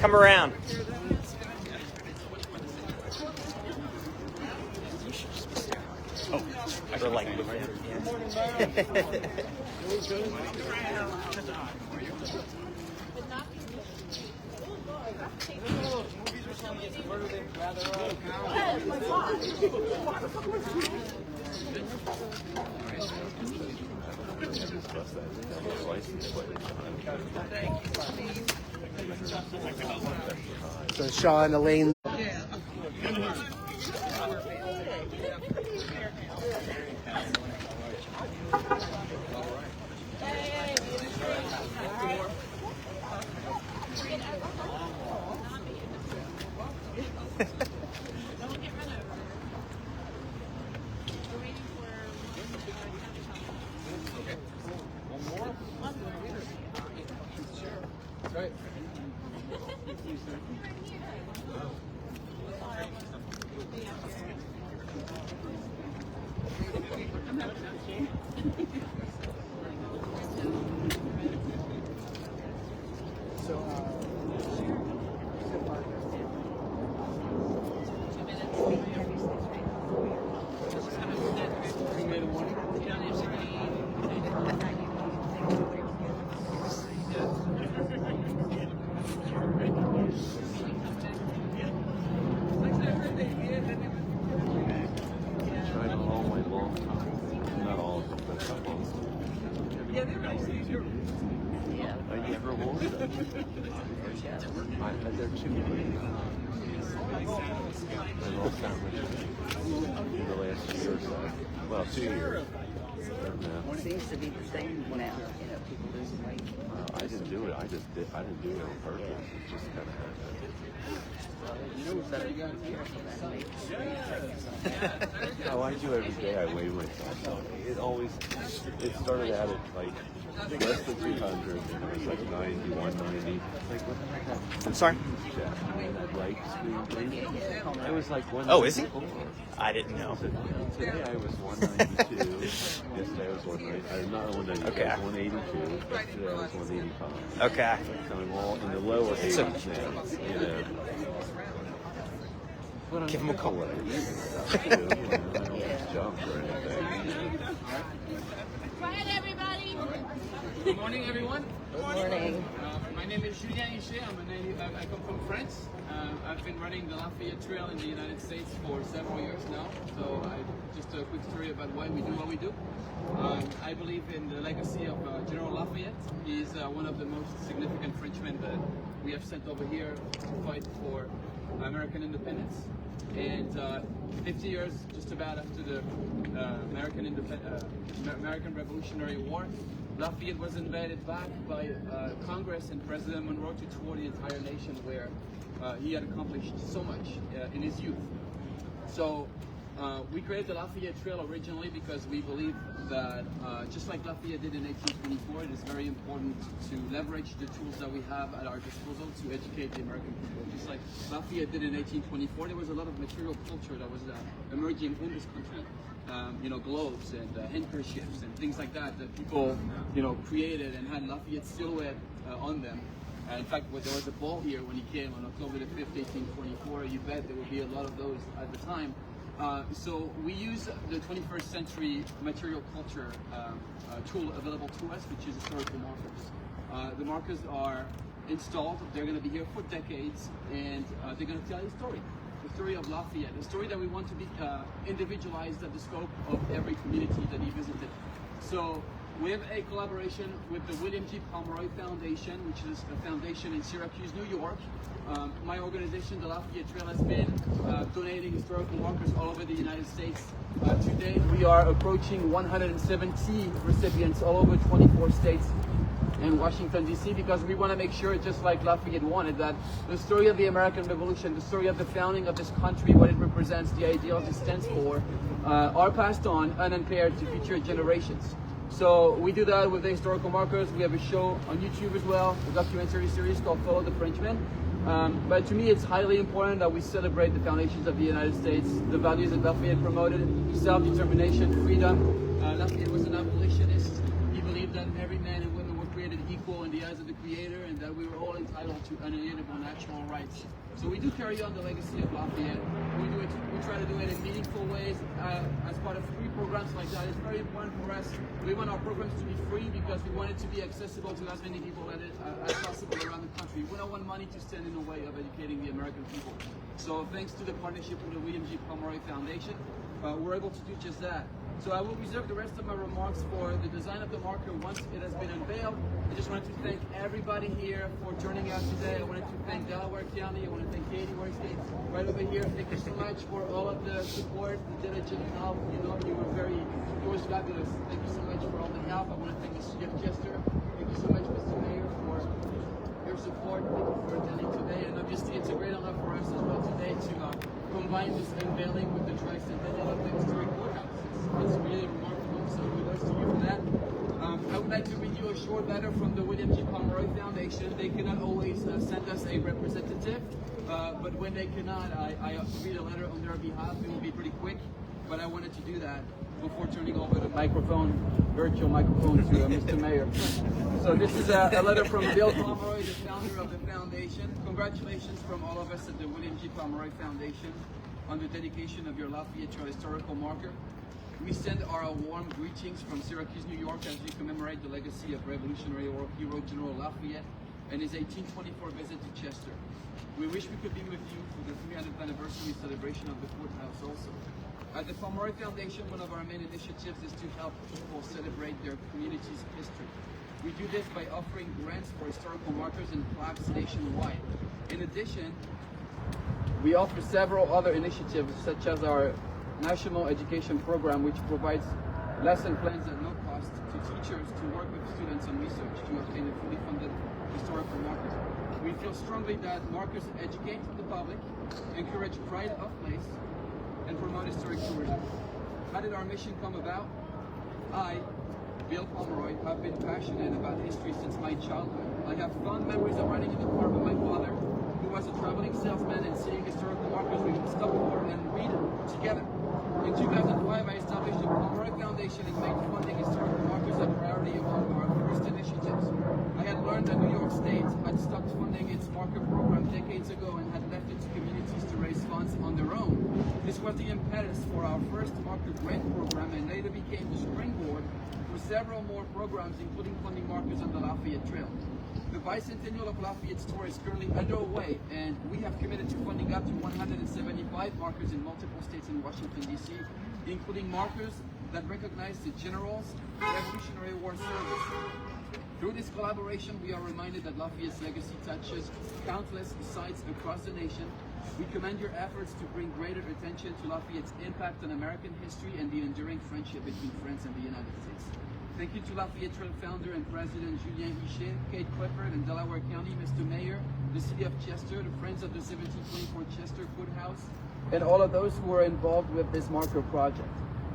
Come around. Oh, I like So Sean, Elaine. Well, 2 years. Seems to be the same now. You know, people losing weight. I didn't do it. I didn't do it on purpose. It just kind of happened. Oh, I do every day. I weigh myself. It started out at like less than 200, and it was like 90, 190. Like, what the heck happened? I'm sorry? Right screen. It was like 194. Oh, is he? I didn't know. Today I was 192. Yesterday I was 190. Not 192. Okay. I was 182. Yesterday I was 185. Okay. So I'm all in the lower 80s now. You know. But Give him a call. I don't jump or anything. Go ahead, everybody. Good morning, everyone. Good morning. My name is Julien Hichet. I come from France. I've been running the Lafayette Trail in the United States for several years now. So just a quick story about why we do what we do. I believe in the legacy of General Lafayette. He's one of the most significant Frenchmen that we have sent over here to fight for American independence. And 50 years just about after the American Revolutionary War, Lafayette was invited back by Congress and President Monroe to tour the entire nation, where he had accomplished so much in his youth. So we created the Lafayette Trail originally because we believe that just like Lafayette did in 1824, it is very important to leverage the tools that we have at our disposal to educate the American people. Just like Lafayette did in 1824, there was a lot of material culture that was emerging in this country. Globes and handkerchiefs and things like that people, created and had Lafayette silhouette on them. In fact, there was a ball here when he came on October the 5th, 1824. You bet there would be a lot of those at the time. So we use the 21st century material culture tool available to us, which is historical markers. The markers are installed. They're going to be here for decades, and they're going to tell you a story. The story of Lafayette, the story that we want to be individualized at the scope of every community that he visited. So we have a collaboration with the William G. Pomeroy Foundation, which is a foundation in Syracuse, New York. My organization, the Lafayette Trail, has been donating historical markers all over the United States. Today we are approaching 170 recipients all over 24 states in Washington, D.C., because we want to make sure, just like Lafayette wanted, that the story of the American Revolution, the story of the founding of this country, what it represents, the ideals it stands for, are passed on unimpaired to future generations. So we do that with the historical markers. We have a show on YouTube as well, a documentary series called Follow the Frenchman. But to me, it's highly important that we celebrate the foundations of the United States, the values that Lafayette promoted: self-determination, freedom. Lafayette was an abolitionist. He believed that every man and woman were created equal equal in the eyes of the Creator, and that we were all entitled to unalienable natural rights. So we do carry on the legacy of Lafayette. We try to do it in meaningful ways as part of free programs like that. It's very important for us. We want our programs to be free because we want it to be accessible to as many people as possible around the country. We don't want money to stand in the way of educating the American people. So thanks to the partnership with the William G. Pomeroy Foundation, we're able to do just that. So I will reserve the rest of my remarks for the design of the marker once it has been unveiled. I just wanted to thank everybody here for turning out today. I wanted to thank Delaware County. I want to thank Katie, where he's right over here. Thank you so much for all of the support, the diligent help. You was fabulous. Thank you so much for all the help. I want to thank Mr. Jeff Chester. Thank you so much, Mr. Mayor, for your support. Thank you for attending today. And obviously, it's a great honor for us as well today to combine this unveiling with the tricentennial of the historic courthouse. It's really remarkable, so kudos to you for that. I would like to read you a short letter from the William G. Pomeroy Foundation. They cannot always send us a representative, but when they cannot, I read a letter on their behalf. It will be pretty quick, but I wanted to do that before turning over the microphone, virtual microphone, to Mr. Mayor. So this is a letter from Bill Pomeroy, the founder of the foundation. Congratulations from all of us at the William G. Pomeroy Foundation on the dedication of your Lafayette historical marker. We send our warm greetings from Syracuse, New York, as we commemorate the legacy of Revolutionary War hero General Lafayette and his 1824 visit to Chester. We wish we could be with you for the 300th anniversary celebration of the courthouse also. At the Pomeroy Foundation, one of our main initiatives is to help people celebrate their community's history. We do this by offering grants for historical markers and plaques nationwide. In addition, we offer several other initiatives, such as our National Education Program, which provides lesson plans at no cost to teachers to work with students on research to obtain a fully funded historical marker. We feel strongly that markers educate the public, encourage pride of place, and promote historic tourism. How did our mission come about? I, Bill Pomeroy, have been passionate about history since my childhood. I have fond memories of riding in the car with my father, who was a traveling salesman, and seeing historical markers we would stop for and read together. In 2005, I established the Pomeroy Foundation and made funding historical markers a priority among our first initiatives. I had learned that New York State had stopped funding its marker program decades ago and had left it to communities to raise funds on their own. This was the impetus for our first marker grant program and later became the springboard for several more programs, including funding markers on the Lafayette Trail. The bicentennial of Lafayette's tour is currently underway, and we have committed to funding up to 175 markers in multiple states in Washington, D.C., including markers that recognize the generals' Revolutionary War service. Through this collaboration, we are reminded that Lafayette's legacy touches countless sites across the nation. We commend your efforts to bring greater attention to Lafayette's impact on American history and the enduring friendship between France and the United States. Thank you to Lafayette Trail founder and president Julien Hichet, Kate Clifford, and Delaware County, Mr. Mayor, the City of Chester, the Friends of the 1724 Chester Courthouse, and all of those who are involved with this marker project.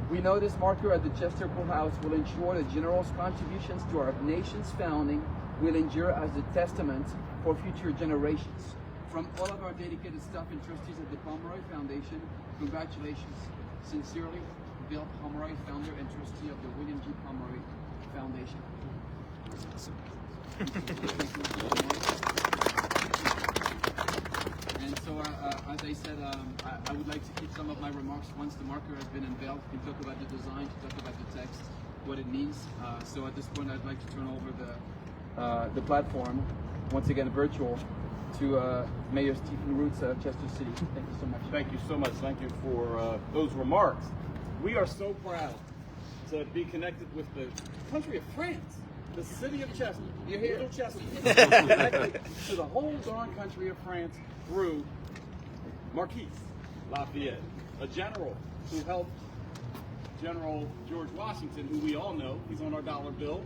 We know this marker at the Chester Courthouse will ensure the general's contributions to our nation's founding will endure as a testament for future generations. From all of our dedicated staff and trustees at the Pomeroy Foundation, congratulations. Sincerely, Bill Pomeroy, founder and trustee of the William G. Pomeroy Foundation. And so, as I said, I would like to keep some of my remarks once the marker has been unveiled. We can talk about the design, to talk about the text, what it means. So at this point, I'd like to turn over the platform, once again virtual, to Mayor Stephen Roots of Chester City. Thank you so much. Thank you so much. Thank you for those remarks. We are so proud to be connected with the country of France, the city of Chester. You're here, little Chester. Connected to the whole darn country of France through Marquis Lafayette, a general who helped General George Washington, who we all know, he's on our dollar bill,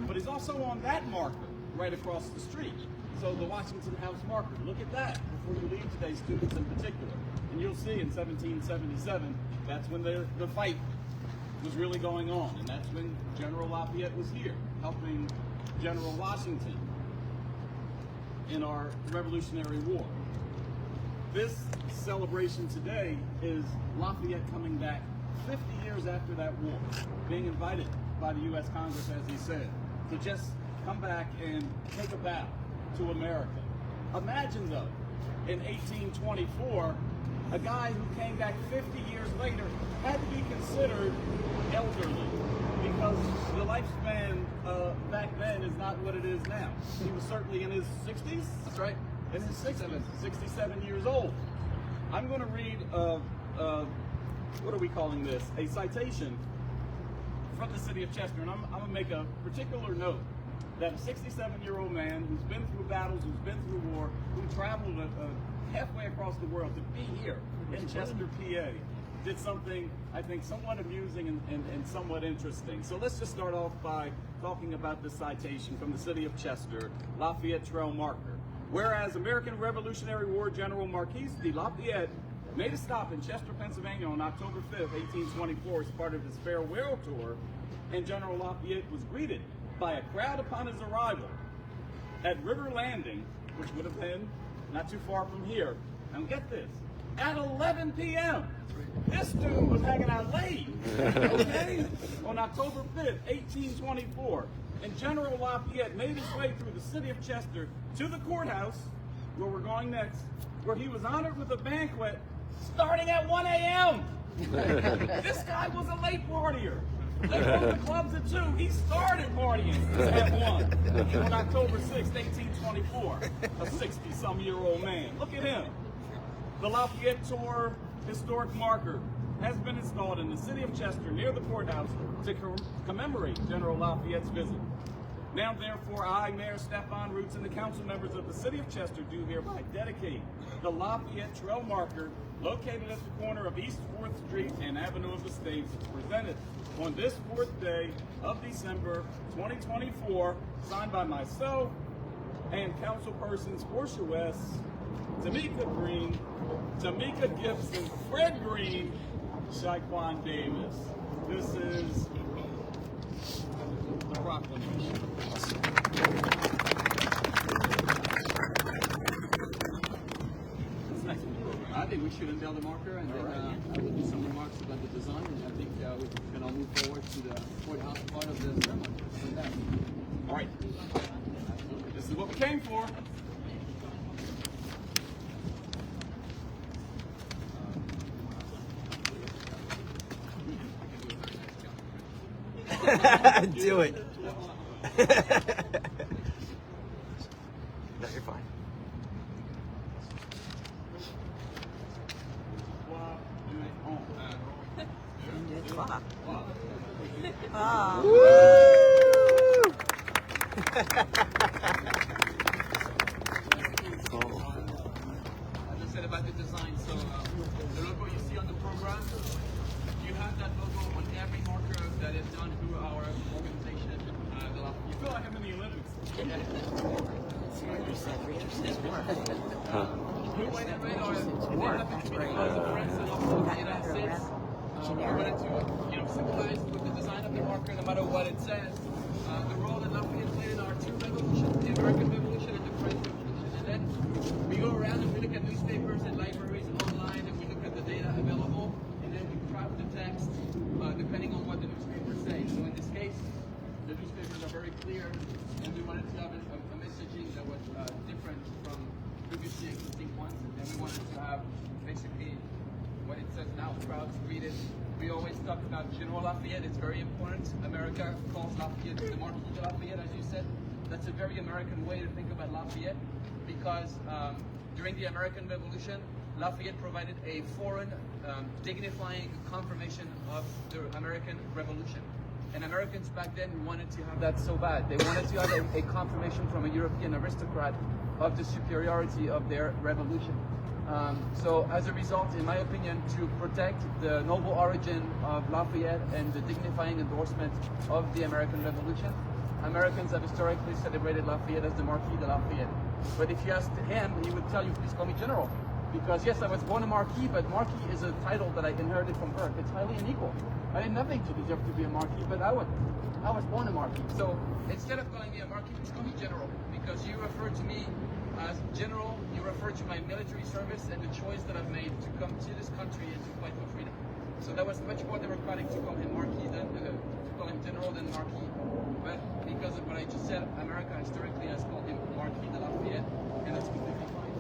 but he's also on that marker right across the street. So the Washington House marker, look at that before you leave today, students in particular. And you'll see in 1777, that's when the fight was really going on. And that's when General Lafayette was here, helping General Washington in our Revolutionary War. This celebration today is Lafayette coming back 50 years after that war, being invited by the U.S. Congress, as he said, to just come back and take a bow to America. Imagine though, in 1824, a guy who came back 50 years later had to be considered elderly because the lifespan back then is not what it is now. He was certainly in his 60s. That's right. In his 60s, 67 years old. I'm going to read, what are we calling this? A citation from the city of Chester, and I'm going to make a particular note that a 67-year-old man who's been through battles, who's been through war, who traveled halfway across the world to be here in Chester, PA, did something, I think, somewhat amusing and somewhat interesting. So let's just start off by talking about this citation from the city of Chester, Lafayette Trail Marker. Whereas American Revolutionary War General Marquis de Lafayette made a stop in Chester, Pennsylvania on October 5th, 1824 as part of his farewell tour, and General Lafayette was greeted by a crowd upon his arrival at River Landing, which would have been not too far from here. Now get this, at 11 p.m. This dude was hanging out late, okay, on October 5th, 1824. And General Lafayette made his way through the city of Chester to the courthouse, where we're going next, where he was honored with a banquet starting at 1 a.m. This guy was a late partier. They closed the clubs at 2. He started partying at 1 on October 6, 1824. A 60-some-year-old man. Look at him. The Lafayette Tour historic marker has been installed in the city of Chester near the courthouse to commemorate General Lafayette's visit. Now, therefore, I, Mayor Stefan Roots, and the council members of the city of Chester do hereby dedicate the Lafayette Trail Marker located at the corner of East 4th Street and Avenue of the States, presented on this 4th day of December 2024, signed by myself and councilpersons Portia West, Tamika Green, Tamika Gibson, Fred Green, Shaquan Davis. This is the proclamation. I think we should unveil the marker, and then I will do some remarks about the design, and I think we can all move forward to the courthouse part of the ceremony. All right. This is what we came for. Do it. No, you're fine. As I said about the design, so the logo you see on the program, you have that logo on every marker that is done through our organization, the Lafayette. You feel like I'm in the Olympics. Blue, white, and red are they happen to be the colors of France and also the United States. We wanted to, symbolize with the design of the marker, no matter what it says, the role that Lafayette played in our two revolutions, the American Revolution and the French Revolution. And then we go around and we look at newspapers and libraries online, and we look at the data available, and then we craft the text depending on what the newspapers say. So in this case, the newspapers are very clear, and we wanted to have a messaging that was different from previously existing ones, and we wanted to have basically what it says now, proud to read it. We always talk about General Lafayette. It's very important. America calls Lafayette the Marquis de Lafayette, as you said. That's a very American way to think about Lafayette, because during the American Revolution, Lafayette provided a foreign, dignifying confirmation of the American Revolution. And Americans back then wanted to have that so bad. They wanted to have a confirmation from a European aristocrat of the superiority of their revolution. So as a result, in my opinion, to protect the noble origin of Lafayette and the dignifying endorsement of the American Revolution, Americans have historically celebrated Lafayette as the Marquis de Lafayette. But if you asked him, he would tell you, please call me General. Because yes, I was born a Marquis, but Marquis is a title that I inherited from birth. It's highly unequal. I did nothing to deserve to be a Marquis, but I was born a Marquis. So instead of calling me a Marquis, please call me General. Because you refer to me as General, you refer to my military service and the choice that I've made to come to this country and to fight for freedom. So that was much more democratic to call him Marquis than to call him General than Marquis. But because of what I just said, America historically has called him Marquis de Lafayette, and that's completely fine.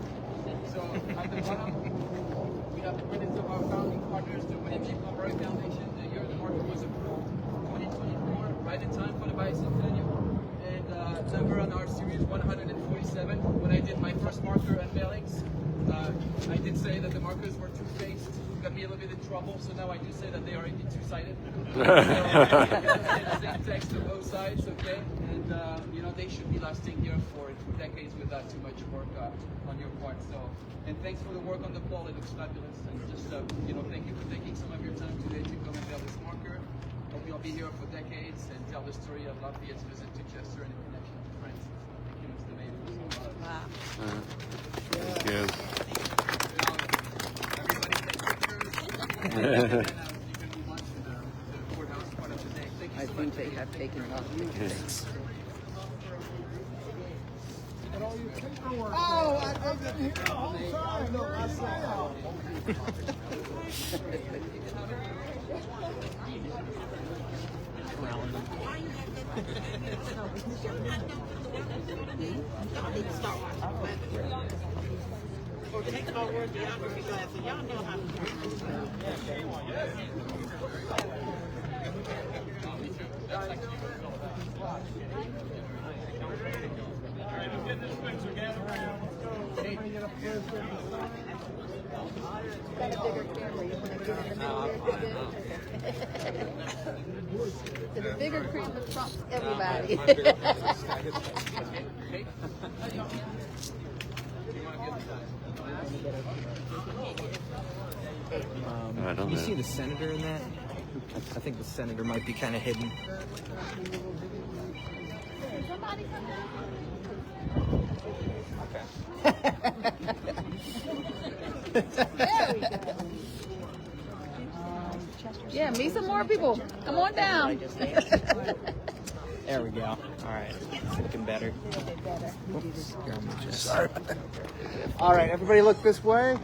So at the bottom, we have the credits of our founding partners, the William J. Pomeroy Foundation. The year the market was approved, 2024, right in time for the bicentennial. And number on our series 147. When I did my first marker unveilings, I did say that the markers were two-faced. Got me a little bit in trouble, so now I do say that they are indeed two-sided. So, the same text on both sides, okay? And you know, they should be lasting here for decades without too much work on your part. So, and thanks for the work on the pole. It looks fabulous. And just you know, thank you for taking some of your time today to come and unveil this marker. Hope you'll be here for decades and tell the story of Lafayette's visit to Chester and the connection to France. Thank you, Mr. Mayor. Wow. Thank you. Everybody take pictures. And, you can move on to the courthouse part of the day. Thank you I so think much. they have taken a lot of pictures. The bigger cream that trumps everybody. I don't You know. see the senator in that? I think the senator might be kind of hidden. Yeah, meet some more people. Come on down. There we go. All right, it's looking better. Oops, here, let me just- Sorry. All right, everybody look this way.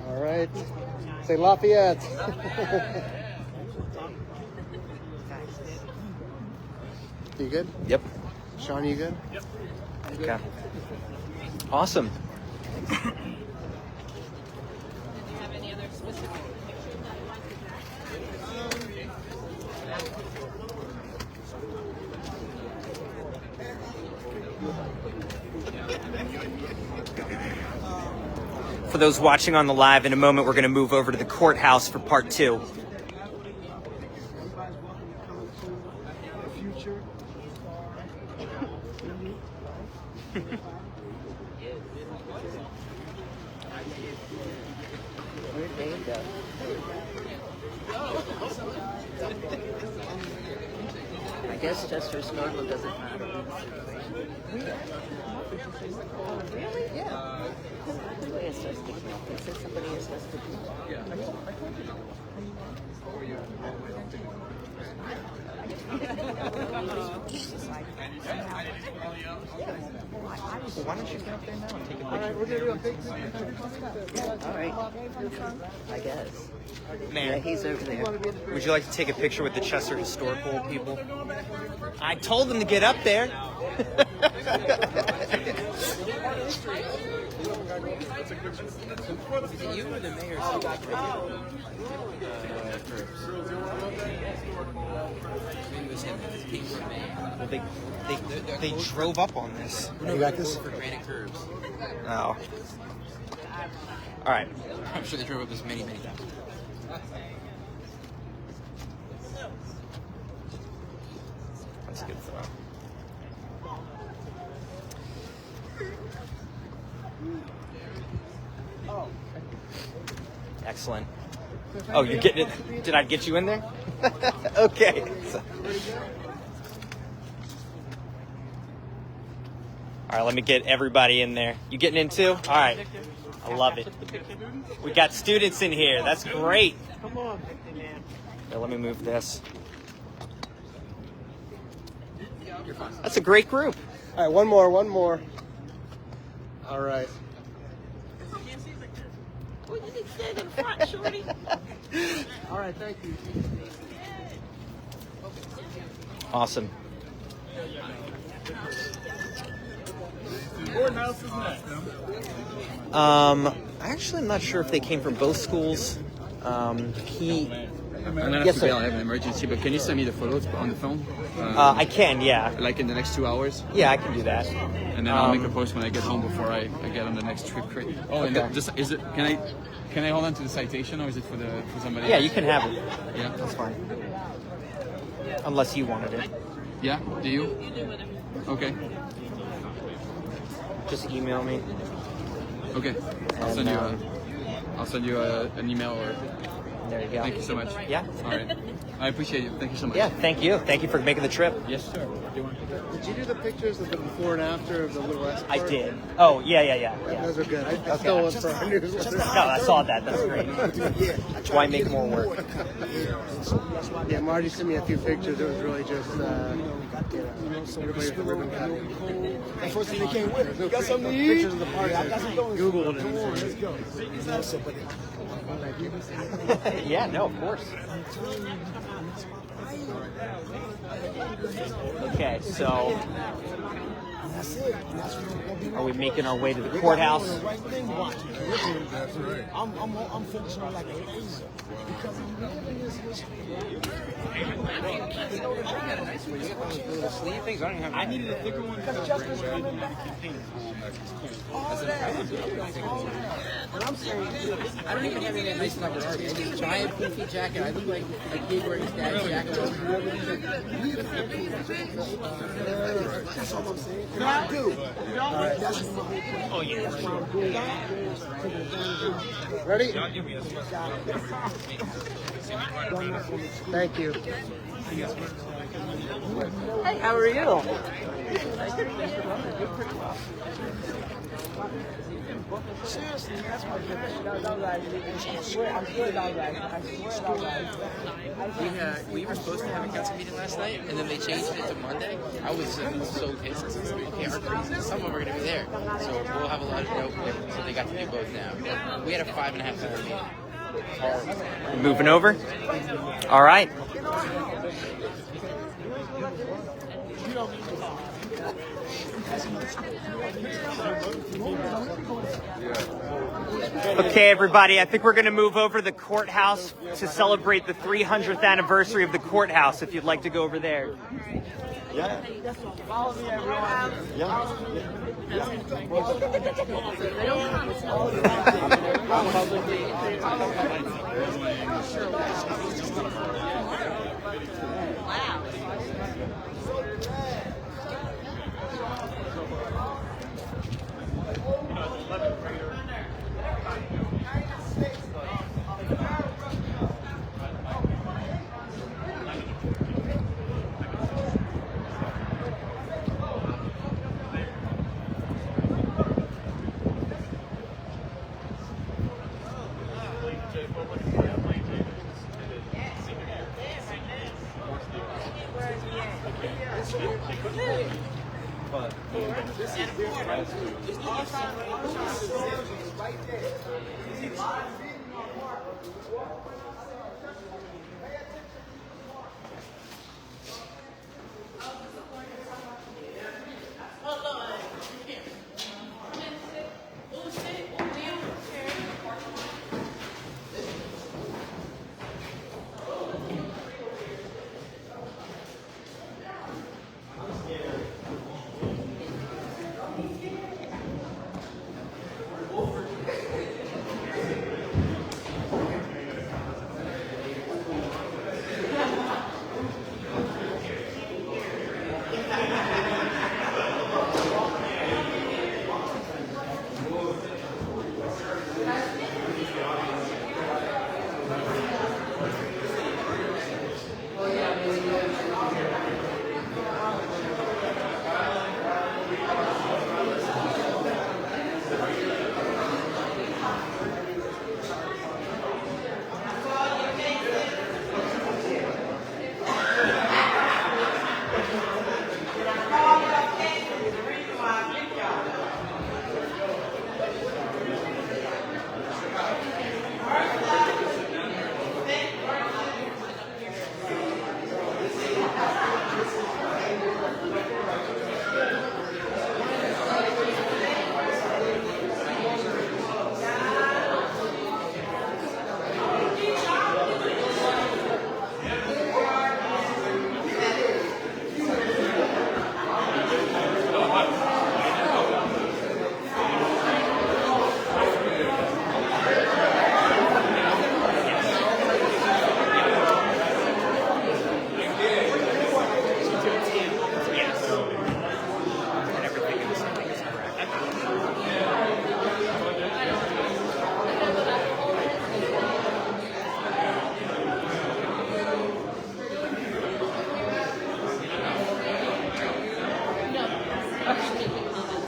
All right. Say Lafayette. You good? Yep. Sean, you good? Okay. Awesome. For those watching on the live, in a moment we're going to move over to the courthouse for part 2. Where'd Dave go? I guess Chester historical doesn't matter. Really? Yeah. Somebody has to stick it. It says somebody has to stick it. Why don't you get up there now and take a All right, we're gonna do a big. All right. I guess. Yeah, Man, he's over there. would you like to take a picture with the Chester historical people? I told them to get up there. You were the mayor's Well, they drove up on this. You got this? For granite curves. Oh. All right. I'm sure they drove up this many times. That's a good throw. Excellent. Oh, you're getting it. Did I get you in there? Okay. All right, let me get everybody in there. You getting in too? All right. I love it. We got students in here. That's great. Come on. Here, let me move this. That's a great group. All right, one more. All right. Well, you didn't stand in front, shorty. All right, thank you. Awesome. Actually, I'm not sure if they came from both schools. I'm gonna have Yes, to sir. bail. I have an emergency, but can you send me the photos on the phone? I can, yeah. Like in the next 2 hours, Yeah, I can do that. and then I'll make a post when I get home before I get on the next trip. Oh, and Okay. just is it? Can I hold on to the citation, or is it for somebody? Yeah, else? you can have it. Yeah. That's fine. Unless you wanted it. Yeah. Do you? Okay. Just email me. Okay. I'll send you an email or. There you go. Thank you so much. Yeah. All right. I appreciate you. Thank you so much. Yeah, thank you. Thank you for making the trip. Yes, sir. Did you do the pictures of the before and after of the little escort? I did. Oh, yeah. Those are good. I stole one for our newsletter. No, I saw that. That's great. Why make more work? Yeah, Marty sent me a few pictures. It was really just, everybody with the ribbon cutting. Unfortunately, they came with it. You got something to eat? Pictures of the party. I Googled it. Let's go. Yeah, no, of course. Okay, so are we making our way to the courthouse? That's right. I'm focusing on like a laser because I'm living this history. I needed a thicker one because Justin's coming back. And I'm saying, I don't even have any nice numbers. I have a giant poofy jacket. I look like a kid wearing his dad's jacket. That's all I'm saying. And I do. That's my, Oh yeah. that's my goal. Ready? Thank you. Hey, how are you? Seriously, that's my goal. We were supposed to have a council meeting last night, and then they changed it to Monday. I was so pissed. Okay, some of them are going to be there, so we'll have a lot of so they got to do both now. We had a 5.5 hour meeting. Horrible. Moving over? All right. Okay, everybody, I think we're going to move over to the courthouse to celebrate the 300th anniversary of the courthouse, if you'd like to go over there. Yeah.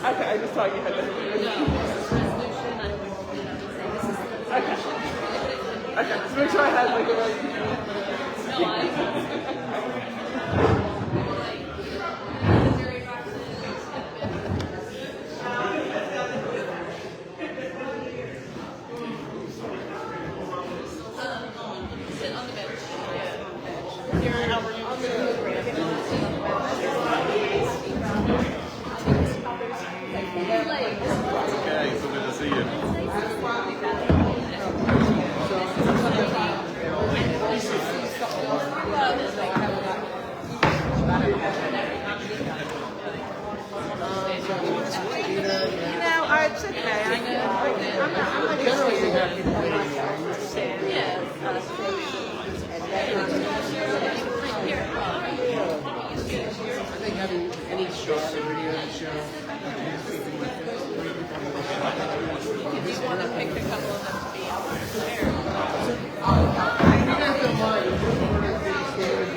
Okay, I just thought you had that. Okay. Okay, just make sure I had like the right. Okay, so good to see you. It's okay. I'm not Generally, we have people waiting there. I think having any shot or video to show. If you want to pick a couple of them to be out there. You guys don't mind. If you want to be scared,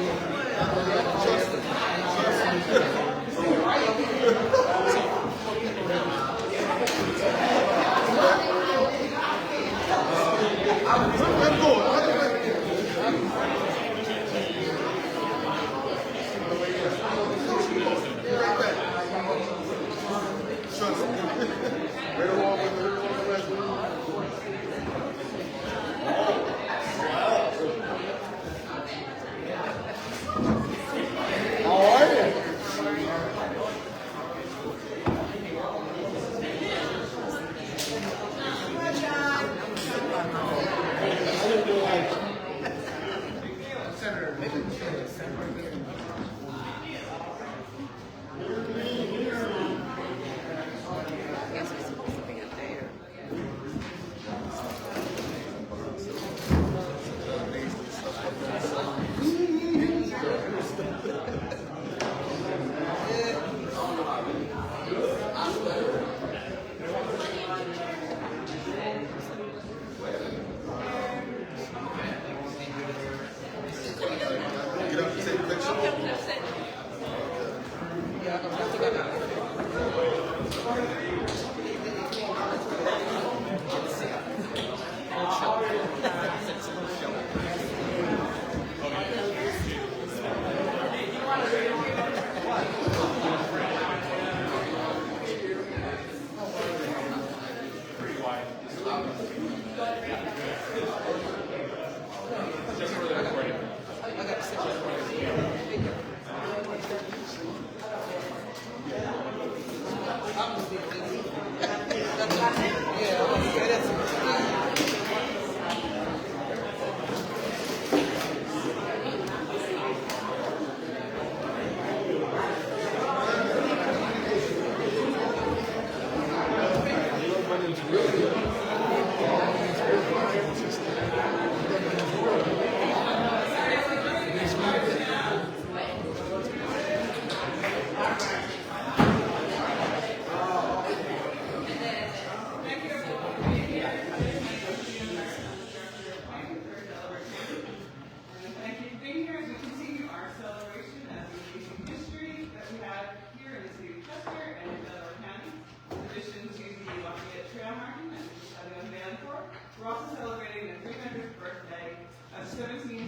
We're also celebrating the 300th birthday of 1724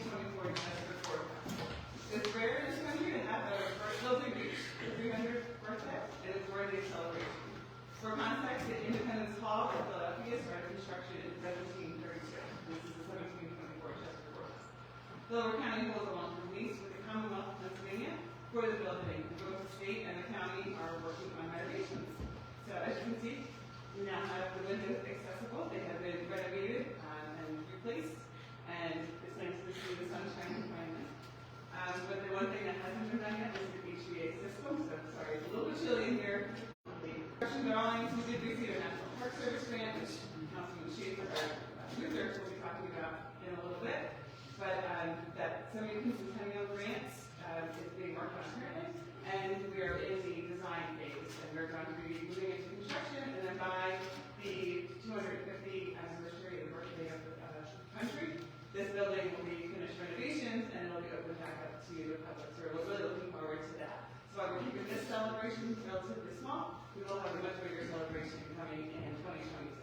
Chester Court. It's rare in this country to have a building reach the 300th birthday, and it's worthy of celebration. For context, the Independence Hall at Lafayette started construction in 1732. This is the 1724 Chester Court. Delaware County holds a long-term lease with the Commonwealth of Pennsylvania for the building. Both the state and the county are working on renovations. So as you can see, we now have the windows accessible. They have been renovated and replaced, and it's nice to see the sunshine finally. But the one thing that hasn't been done yet is the HVA system. So sorry, it's a little bit chilly in here. Construction drawings, we did receive a National Park Service grant, which Councilman Schaefer Luther will be talking about in a little bit. But that semi-centennial grants is being worked on currently, and we are in the design phase, and we're going to be moving into construction, and then by the 250th anniversary of the birthday of the country, this building will be finished renovations, and it'll be open back up to the public. So we're really looking forward to that. So we're keeping this celebration celebration is relatively small. We will have a much bigger celebration coming in 2026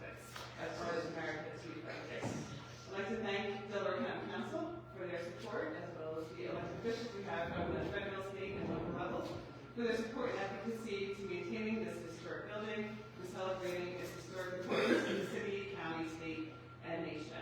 as far as America 256. I'd like to thank Delaware County Council for their support, as well as the elected officials we have from the federal, state, and local levels for their support and advocacy to maintaining this historic building and celebrating its historic importance in the city, county, state, and nation.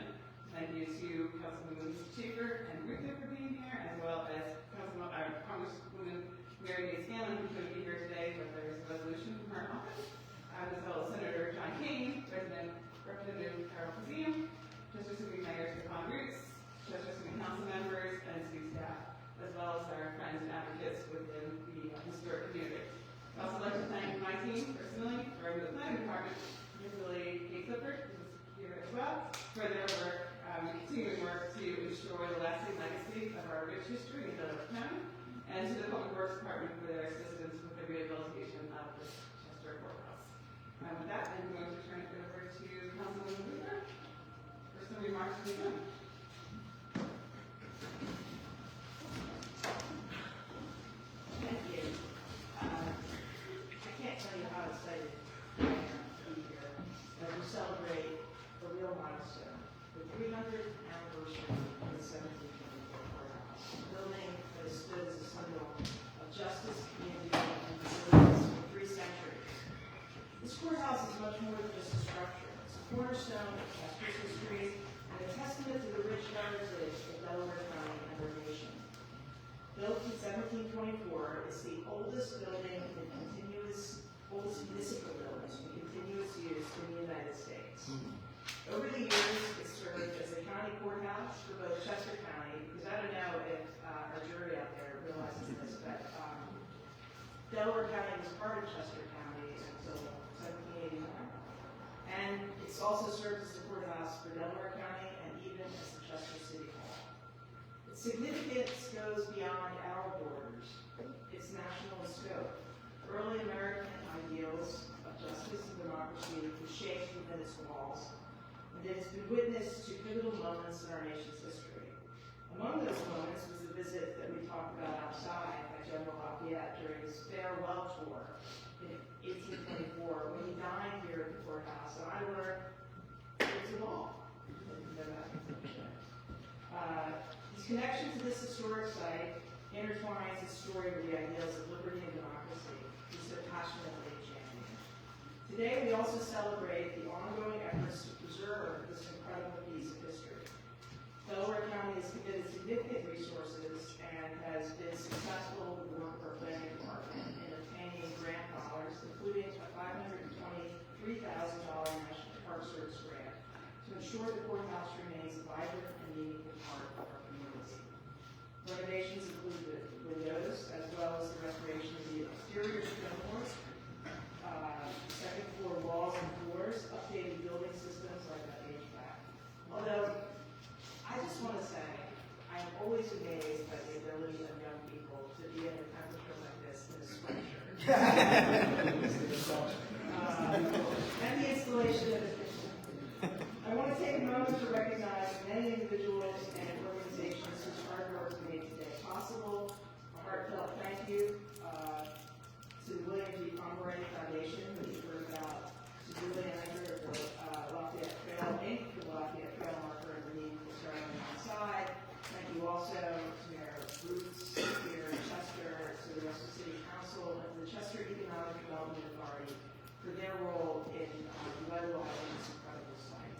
Thank you to Councilwoman Schaefer and Richter for being here, as well as Congresswoman Mary May Scanlon, who couldn't be here today, but there is a resolution from her office, as well as Senator John Kane, Representative Carol Kazim, Chester City Mayor Stefan Roots, Chester City Council members, and city staff, as well as our friends and advocates within the historic community. I'd also like to thank my team personally, for the planning department, particularly Kate Clifford, who is here as well, for their work, continuing work to ensure the lasting legacy of our rich history in Delaware County, and to the Public Works Department for their assistance with the rehabilitation of the Chester Courthouse. With that, I'm going to turn it over to Councilwoman Luther for some remarks from the room. Thank you. I can't tell you how excited I am to be here as we celebrate a real milestone, the 300th anniversary of the 1724 courthouse, a building that has stood as a symbol of justice, community, and resilience for 3 centuries. This courthouse is much more than just a structure. It's a cornerstone of Chester's history and a testament to the rich heritage of Delaware County and our nation. Built in 1724, it's the oldest building in oldest municipal building in continuous use in the United States. Over the years, it served as a county courthouse for both Chester County, because I don't know if our jury out there realizes this, but Delaware County was part of Chester County until 1789. And it's also served as the courthouse for Delaware County and even as the Chester City Hall. Its significance goes beyond our borders. It's national in scope. Early American ideals of justice and democracy were shaped within its walls, and it has been witness to pivotal moments in our nation's history. Among those moments was the visit that we talked about outside by General Lafayette during his farewell tour in 1824, when he dined here at the courthouse, and I learned it was a wall. His connection to this historic site intertwines his story with the ideals of liberty and democracy he so passionately championed. Today, we also celebrate the ongoing efforts to preserve this incredible piece of history. Delaware County has committed significant resources and has been successful with the work of our planning department in obtaining grant dollars, including a $523,000 National Park Service grant to ensure the courthouse remains a vibrant and meaningful part of our community. Renovations include the windows, as well as the restoration of the exterior stone work, second floor walls and floors, updated building systems like that HVAC. Although, I just want to say, I'm always amazed by the ability of young people to be in a temperature like this in a sweatshirt. And the installation of the kitchen. I want to take a moment to recognize many individuals and organizations whose hard work made today possible. A heartfelt thank you to the William G. Pomeroy Foundation, which you heard about, to Julie Anker of the Lafayette Trail Inc., for the Lafayette Trail marker and the need for ceremony outside. Thank you also to Mayor Roots here in Chester, to the rest of the City Council, and to the Chester Economic Development Authority for their role in revitalizing this incredible site.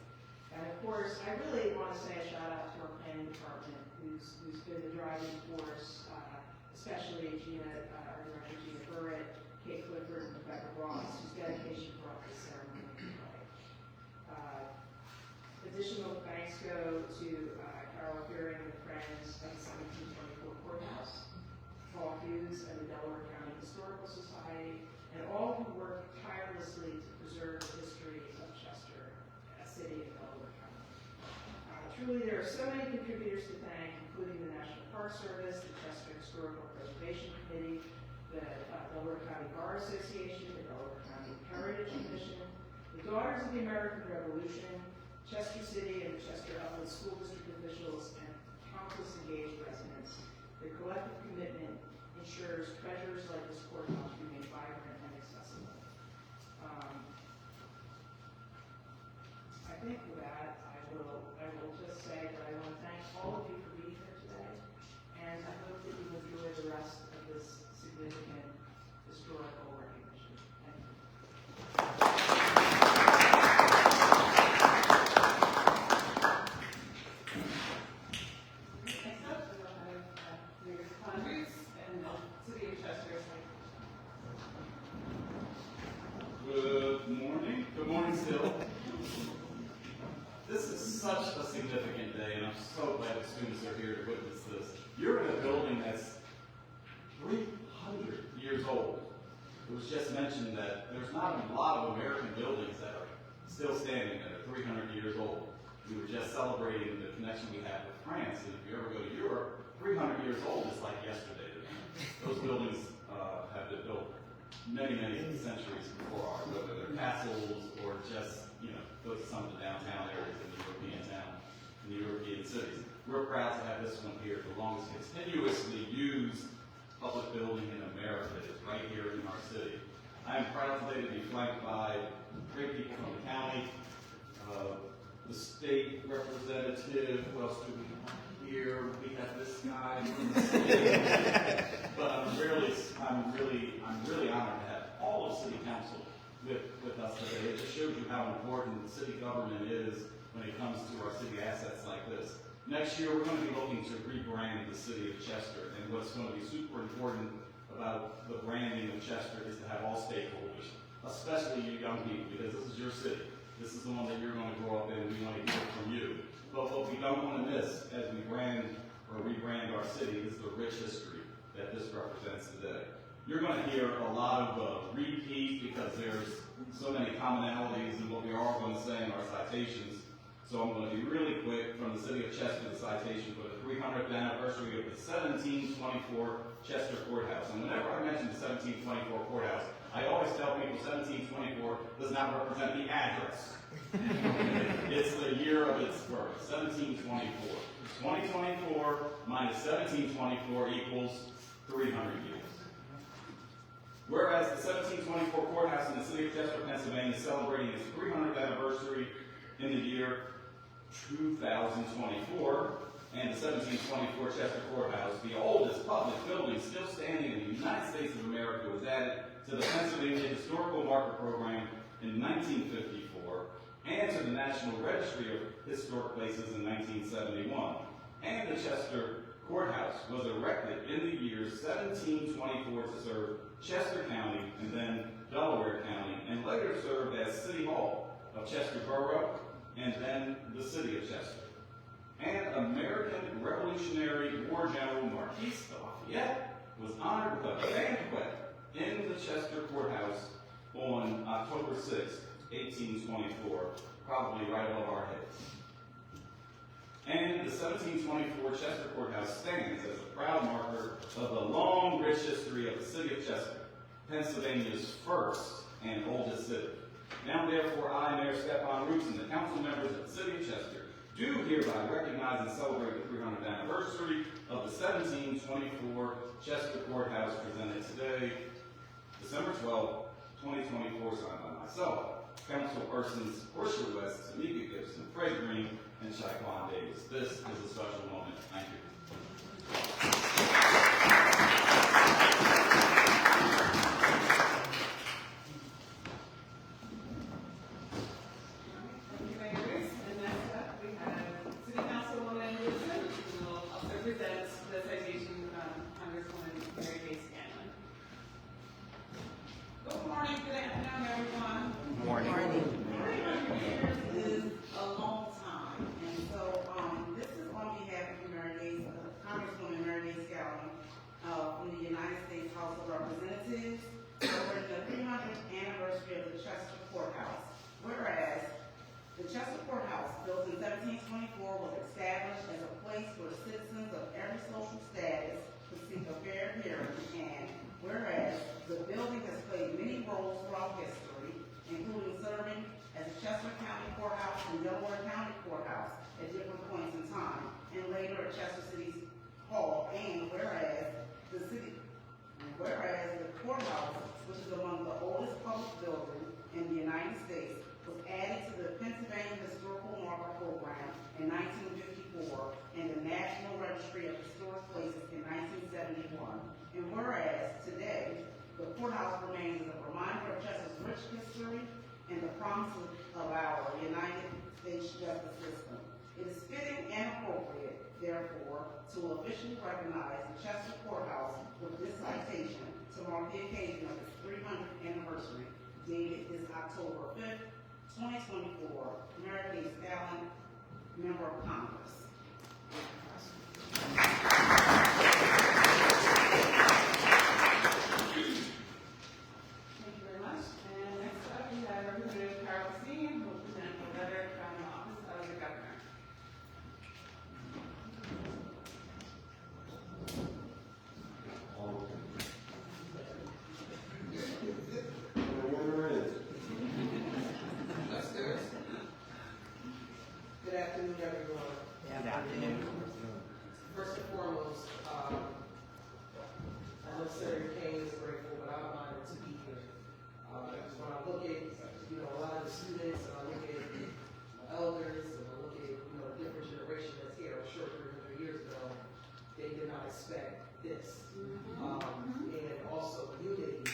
And of course, I really want to say a shout out to our planning department, who's been the driving force, especially our director Gina Burrett, Kate Clifford, and Rebecca Ross, whose dedication brought this ceremony to life. Additional thanks go to Carol Fearing and the Friends of the 1724 Courthouse, Paul Hughes and the Delaware County Historical Society, and all who work tirelessly to preserve the history of Chester, a city of Delaware County. Truly, there are so many contributors to thank, including the National Park Service, the Chester Historical Preservation Committee, the Delaware County Bar Association, the Delaware County Heritage Commission, the Daughters of the American Revolution, Chester City and the Chester Upland School District officials, and countless engaged residents. Their collective commitment ensures treasures like this courthouse remain vibrant think with that, I will just say that I want to thank all of you for being here today, and I hope that you enjoy the rest of this significant historical recognition. Thank you. Next up, we'll have Mayor Congress and the City of Chester. Good morning. Good morning still. This is such a significant day, and I'm so glad the students are here to witness this. You're in a building that's 300 years old. It was just mentioned that there's not a lot of American buildings that are still standing that are 300 years old. We were just celebrating the connection we have with France, and if you ever go to Europe, 300 years old is like yesterday to them. Those buildings have been built many, many centuries before ours, whether they're castles or just, go to some of the downtown areas in the European town, in the European cities. We're proud to have this one here, the longest continuously used public building in America. It's right here in our city. I am proud today to be flanked by great people from the county, the state representative. Who else do we have here? We have this guy from the state. But I'm really honored to have all of City Council with us today. It just shows you how important city government is when it comes to our city assets like this. Next year, we're going to be looking to rebrand the city of Chester, and what's going to be super important about the branding of Chester is to have all stakeholders, especially you young people, because this is your city. This is the one that you're going to grow up in, and we want to hear from you. But what we don't want to miss as we brand or rebrand our city is the rich history that this represents today. You're going to hear a lot of repeat because there's so many commonalities in what we are all going to say in our citations. So I'm going to be really quick from the City of Chester, the citation for the 300th anniversary of the 1724 Chester Courthouse. And whenever I mention the 1724 courthouse, I always tell people 1724 does not represent the address. It's the year of its birth, 1724. 2024 minus 1724 equals 300 years. Whereas the 1724 courthouse in the city of Chester, Pennsylvania is celebrating its 300th anniversary in the year 2024, and the 1724 Chester Courthouse, the oldest public building still standing in the United States of America, was added to the Pennsylvania Historical Marker Program in 1954 and to the National Registry of Historic Places in 1971. And the Chester Courthouse was erected in the year 1724 to serve Chester County and then Delaware County, and later served as City Hall of Chester Borough and then the City of Chester. And American Revolutionary War General Marquis de Lafayette was honored with a banquet in the Chester Courthouse on October 6, 1824, probably right above our heads. And the 1724 Chester Courthouse stands as a proud marker of the long, rich history of the city of Chester, Pennsylvania's first and oldest city. Now, therefore, I, Mayor Stephon Roots, and the council members of the city of Chester do hereby recognize and celebrate the 300th anniversary of the 1724 Chester Courthouse, presented today, December 12, 2024, signed by myself, councilpersons Portia West, Tamika Gibson, Fred Green, and Shaquan Davis. This is a special moment. Thank you. Thank you, Mayor Reese. And next up, we have City Councilwoman Woodson, who will also present the citation from Congresswoman Mary Kay Scanlon. Good morning, good afternoon, everyone. Good morning. 300 years is a long time, and so this is on behalf of Congresswoman Mary Kay Scanlon from the United States House of Representatives, celebrating the 300th anniversary of the Chester Courthouse. Whereas the Chester Courthouse, built in 1724, was established as a place where citizens of every social status could seek a fair hearing, and whereas the building has played many roles throughout history, including serving as the Chester County Courthouse and Delaware County Courthouse at different points in time, and later at Chester City Hall, and whereas the courthouse, which is among the oldest public buildings in the United States, was added to the Pennsylvania Historical in 1954 and the National Registry of Historic Places in 1971. And whereas today, the courthouse remains a reminder of Chester's rich history and the promises of our United States justice system. It is fitting and appropriate, therefore, to officially recognize the Chester Courthouse with this citation to mark the occasion of its 300th anniversary, dated this October 5th, 2024. Mary Kay Stalin, Member of Congress. Thank you very much. And next up, we have Representative Carol Steen, who will present a letter from the Office of the Governor. Good afternoon, everyone. Good afternoon. First and foremost, I know Senator Kane is grateful, but I'm honored to be here. When I look at, a lot of the students, and I look at elders, and I look at, a different generation that's here, I'm sure 300 years ago, they did not expect this. And also unity,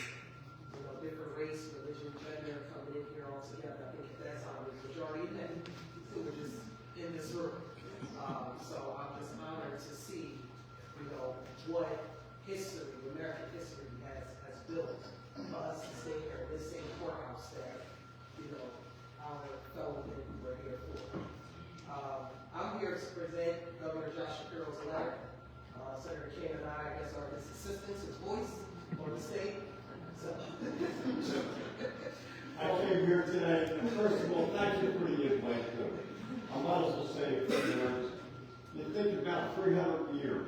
different race, religion, gender coming in here all together. I think that's how the majority of them who were just in this room. So I'm just honored to see, what history, American history has built for us to stay here in this same courthouse that, our fellow men were here for. I'm here to present Governor Josh Shapiro's letter. Senator King and I guess, are his assistants, his voice on the state. So. I came here today, and first of all, thank you for the invite. I might as well say a few words. You think about 300 years.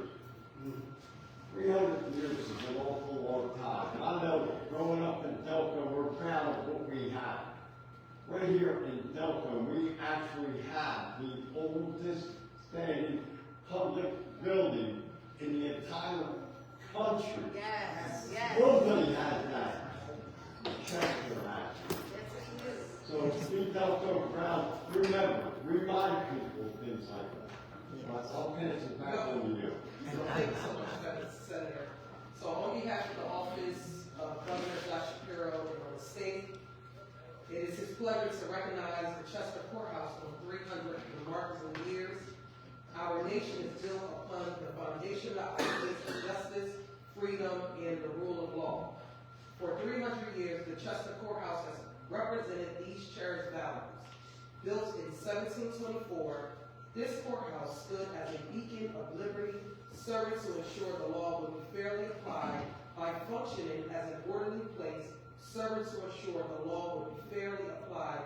300 years is an awful long time. And I know growing up in Delco, we're proud of what we have. Right here in Delco, we actually have the oldest standing public building in the entire country. Yes. Nobody has that. Chester has. So be Delco proud. Remember, remind people things like that. I'll pass it back on to you. Thank you so much, Senator. So on behalf of the office of Governor Josh Shapiro and on the state, it is his pleasure to recognize the Chester Courthouse on 300 remarkable years. Our nation is built upon the foundation of ideas of justice, freedom, and the rule of law. For 300 years, the Chester Courthouse has represented these cherished values. Built in 1724, this courthouse stood as a beacon of liberty, serving to ensure the law would be fairly applied by functioning as an orderly place, serving to ensure the law would be fairly applied.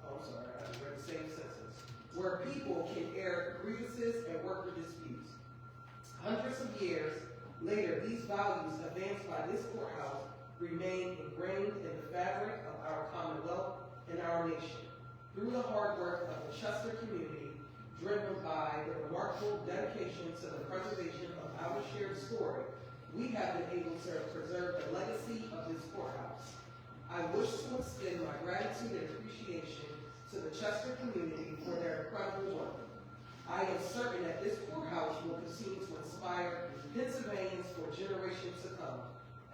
Oh, I'm sorry, I read the same sentence. Where people can air grievances and worker disputes. Hundreds of years later, these values advanced by this courthouse remain ingrained in the fabric of our Commonwealth and our nation. Through the hard work of the Chester community, driven by the remarkable dedication to the preservation of our shared story, we have been able to preserve the legacy of this courthouse. I wish to extend my gratitude and appreciation to the Chester community for their incredible work. I am certain that this courthouse will continue to inspire Pennsylvanians for generations to come.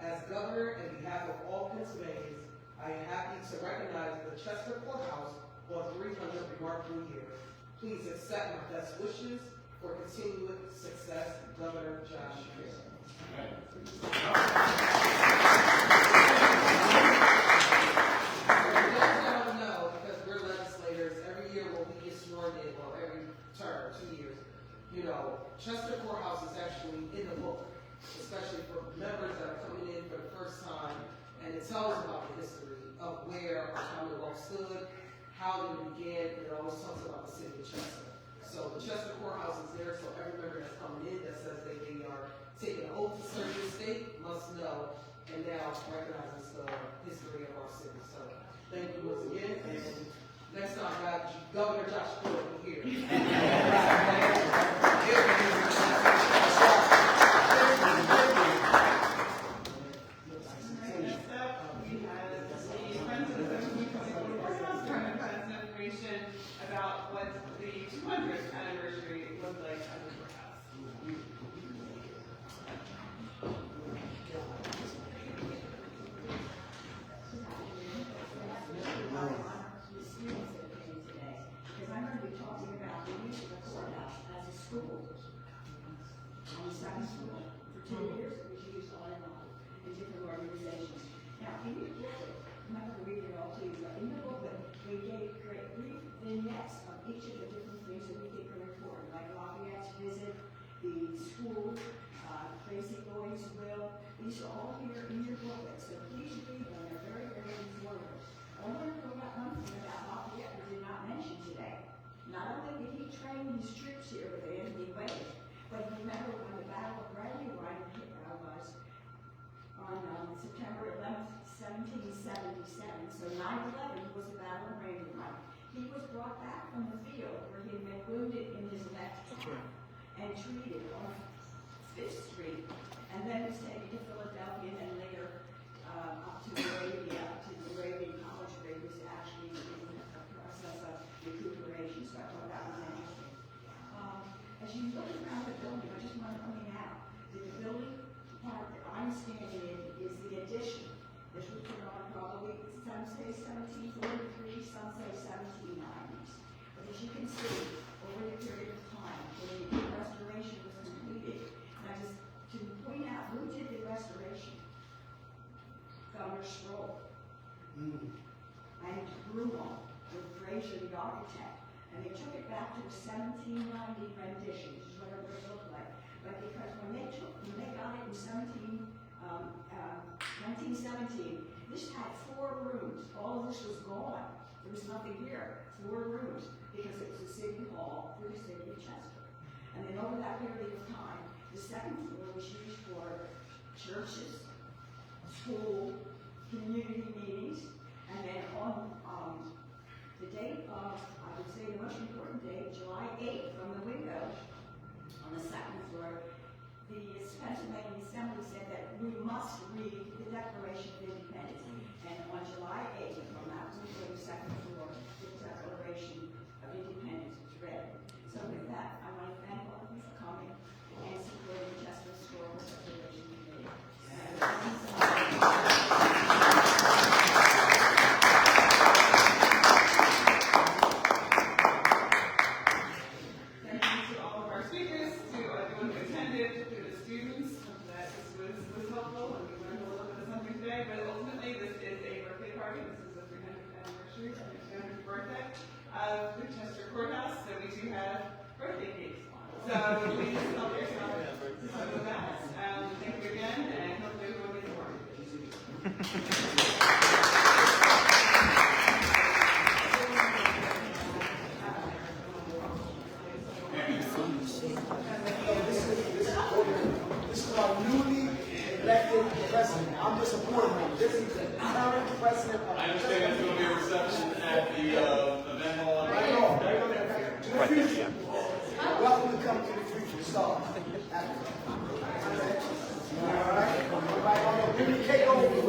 As governor, on behalf of all Pennsylvanians, I am happy to recognize the Chester Courthouse on 300 remarkable years. Please accept my best wishes for continued success, Governor Josh Shapiro. I don't know, because we're legislators, every year when we get sworn in, or every term, 2 years, Chester Courthouse is actually in the book, especially for members that are coming in for the first time, and it tells about the history of where our Commonwealth stood, how it began, and it always talks about the city of Chester. So the Chester Courthouse is there, so every member that's coming in that says that they are taking an oath to serve the state must know, and now recognizes the history of our city. So thank you once again, and next time, Governor Josh Shapiro will be here. About what the 200th anniversary look like as a courthouse? Because I'm going to be talking about the use of the courthouse as a school. On the second school for 2 years, it was used on and on in different organizations. Now, in your booklet, I'm not going to read it all to you, but in the booklet, we gave great brief vignettes of each of the different things that we think are important, like Lafayette's visit, the school, Tracy Lloyd's will. These are all here in your booklet, so please read them. They're very, very informative. I want to bring up one thing about Lafayette we did not mention today. Not only did he train his troops here with Anthony Wade, but you remember when the Battle of Brandywine was on September 11th, 1777. So 9/11 was the Battle of Brandywine. He was brought back from the field where he had been wounded in his left arm and treated on 5th Street, and then was taken to Philadelphia and later up to Moravia, to the Moravian College, where he was actually in the process of recuperation. So I thought that was interesting. As you look around the building, I just want to point out that the building part that I'm standing in is the addition. This was put on probably, some say 1743, some say 1790s. But as you can see, over the period of time, when the restoration was completed, and I just, to point out who did the restoration, Governor Sproul, and Brummel, with Fraser, the architect. And they took it back to the 1790 rendition, which is what it would look like. But because when they got it in 1917, this had 4 rooms. All of this was gone. There was nothing here. 4 rooms, because it was a city hall for the city of Chester. And then over that period of time, the second floor was used for churches, school, community meetings, and then on the date of, I would say the most important date, July 8th, from the window on the second floor, the Pennsylvania Assembly said that we must read the Declaration of Independence. And on July 8th, from that window, the second floor, the Declaration of Independence was read. So with that, I want to thank all of you for coming and supporting the Chester Historical Preservation Committee. Of the Chester Courthouse, so we do have birthday cakes. So please help yourself with that. Thank you again, and hopefully everyone gets more. This is our newly elected president. I'm just supporting him. This is the current president of I understand there's going to be a reception at the event hall. Right on. To the future. Welcome to come to the future. Star. All right. Everybody, give me the cake over with you.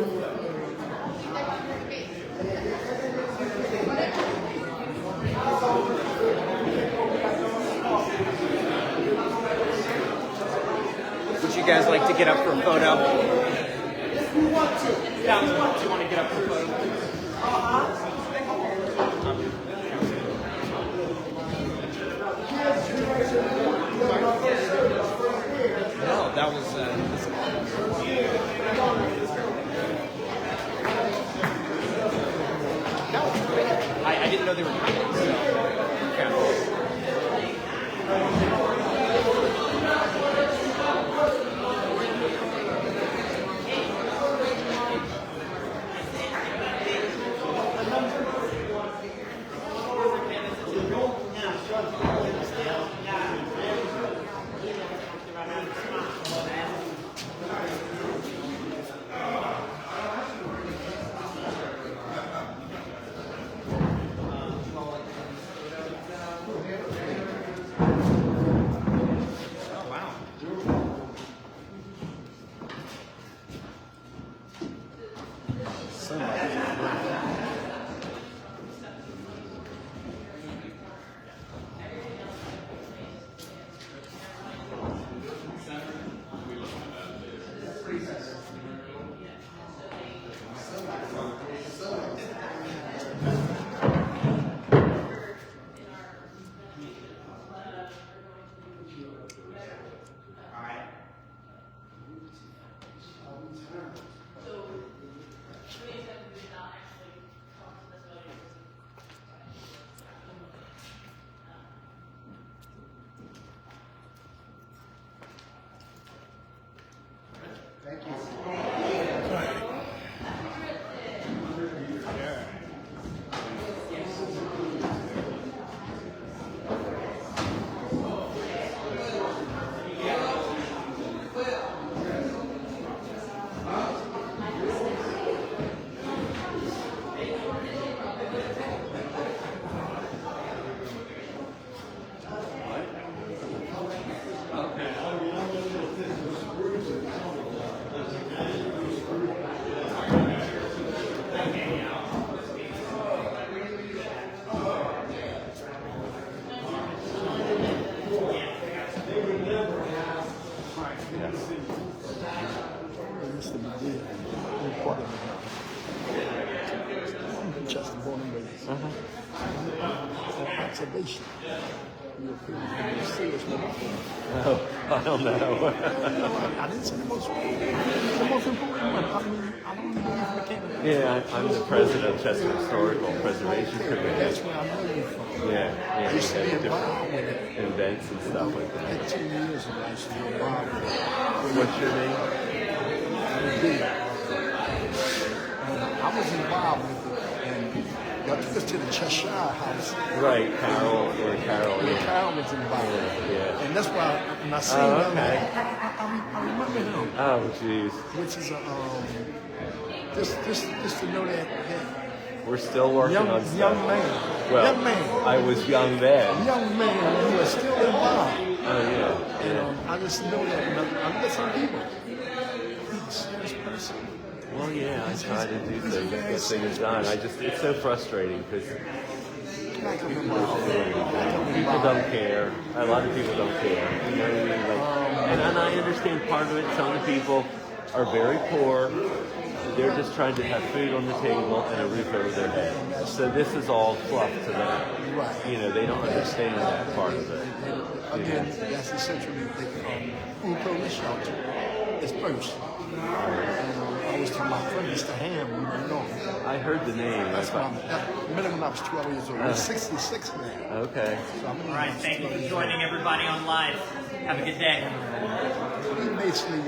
Would you guys like to get up for a photo? If you want to. Yeah, do you want to get up for a photo? No, that was I didn't know they were coming, so preservation. You feel me? Serious one. Oh, I don't know. I didn't say the most important one. I mean, I don't even know if I can. Yeah, I'm the president of Chester Historical Preservation Committee. That's where I know you from. Yeah, I used to we be have involved with it. different events and stuff like that. 15 years ago, I used to be involved with it. What's your name? I was involved with it, and y'all took us to the Cheshire House. Right, Carol. Where Carol was involved. Yeah. And that's why when I seen him, okay. I remember him. Oh, jeez. Which is just to know that we're still working on stuff. young man. Well, young man. I was young then. Young man, you are still involved. Oh, yeah. And I just know that when I look at some people, he's a serious person. Well, yeah, I try to do things, get things done. It's so frustrating because people don't care. A lot of people don't care. You know what I mean? Like, and I understand part of it. Some of the people are very poor. They're just trying to have food on the table and a roof over their head. So this is all fluff to them. Right. You know, they don't understand that part of it. Again, that's essentially the food police shelter is first. And I was talking about friend Mr. Ham, you may know him. I heard the name. That's why I met him when I was 12 years old. He's 66 now. Okay. So All right, thank you for joining everybody on live. Have a good day. He basically